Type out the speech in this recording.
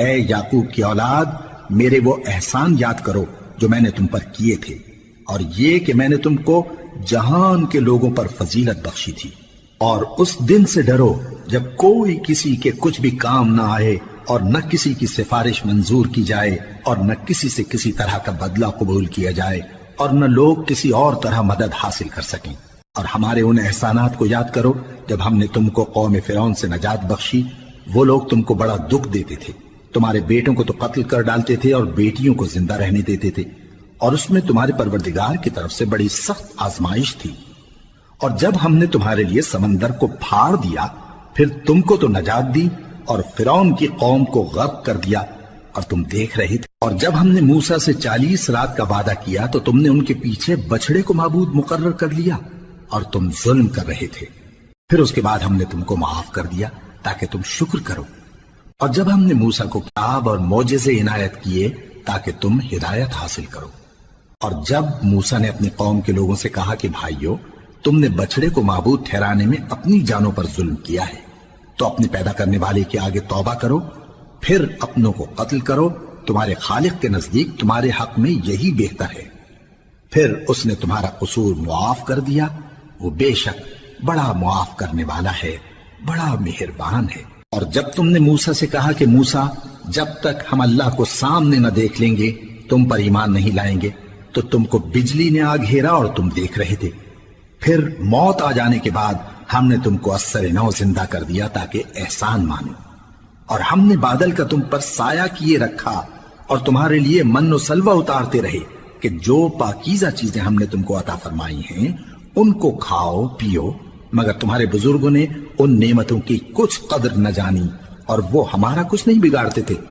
اے یعقوب کی اولاد، میرے وہ احسان یاد کرو جو میں نے تم پر کیے تھے، اور یہ کہ میں نے تم کو جہان کے لوگوں پر فضیلت بخشی تھی۔ اور اس دن سے ڈرو جب کوئی کسی کے کچھ بھی کام نہ آئے، اور نہ کسی کی سفارش منظور کی جائے، اور نہ کسی سے کسی طرح کا بدلہ قبول کیا جائے، اور نہ لوگ کسی اور طرح مدد حاصل کر سکیں۔ اور ہمارے ان احسانات کو یاد کرو جب ہم نے تم کو قوم فرعون سے نجات بخشی۔ وہ لوگ تم کو بڑا دکھ دیتے تھے، تمہارے بیٹوں کو تو قتل کر ڈالتے تھے اور بیٹیوں کو زندہ رہنے دیتے تھے، اور اس میں تمہارے پروردگار کی طرف سے بڑی سخت آزمائش تھی۔ اور جب ہم نے تمہارے لیے سمندر کو پھاڑ دیا، پھر تم کو تو نجات دی اور فرعون کی قوم کو غرق کر دیا، اور تم دیکھ رہے تھے۔ اور جب ہم نے موسیٰ سے 40 رات کا وعدہ کیا تو تم نے ان کے پیچھے بچڑے کو معبود مقرر کر لیا، اور تم ظلم کر رہے تھے۔ پھر اس کے بعد ہم نے تم کو معاف کر دیا تاکہ تم شکر کرو۔ اور جب ہم نے موسیٰ کو کتاب اور معجزے عنایت کیے تاکہ تم ہدایت حاصل کرو۔ اور جب موسیٰ نے اپنی قوم کے لوگوں سے کہا کہ بھائیو، تم نے بچڑے کو معبود ٹھہرانے میں اپنی جانوں پر ظلم کیا ہے، تو اپنے پیدا کرنے والے کے آگے توبہ کرو، پھر اپنوں کو قتل کرو، تمہارے خالق کے نزدیک تمہارے حق میں یہی بہتر ہے۔ پھر اس نے تمہارا قصور معاف کر دیا، وہ بے شک بڑا معاف کرنے والا ہے، بڑا مہربان ہے۔ اور جب تم نے موسیٰ سے کہا کہ موسیٰ، جب تک ہم اللہ کو سامنے نہ دیکھ لیں گے تم پر ایمان نہیں لائیں گے، تو تم کو بجلی نے آ گھیرا اور تم دیکھ رہے تھے۔ پھر موت آ جانے کے بعد ہم نے تم کو اثر نو زندہ کر دیا تاکہ احسان مانو۔ اور ہم نے بادل کا تم پر سایہ کیے رکھا اور تمہارے لیے من و سلوہ اتارتے رہے کہ جو پاکیزہ چیزیں ہم نے تم کو عطا فرمائی ہیں ان کو کھاؤ پیو، مگر تمہارے بزرگوں نے ان نعمتوں کی کچھ قدر نہ جانی اور وہ ہمارا کچھ نہیں بگاڑتے تھے۔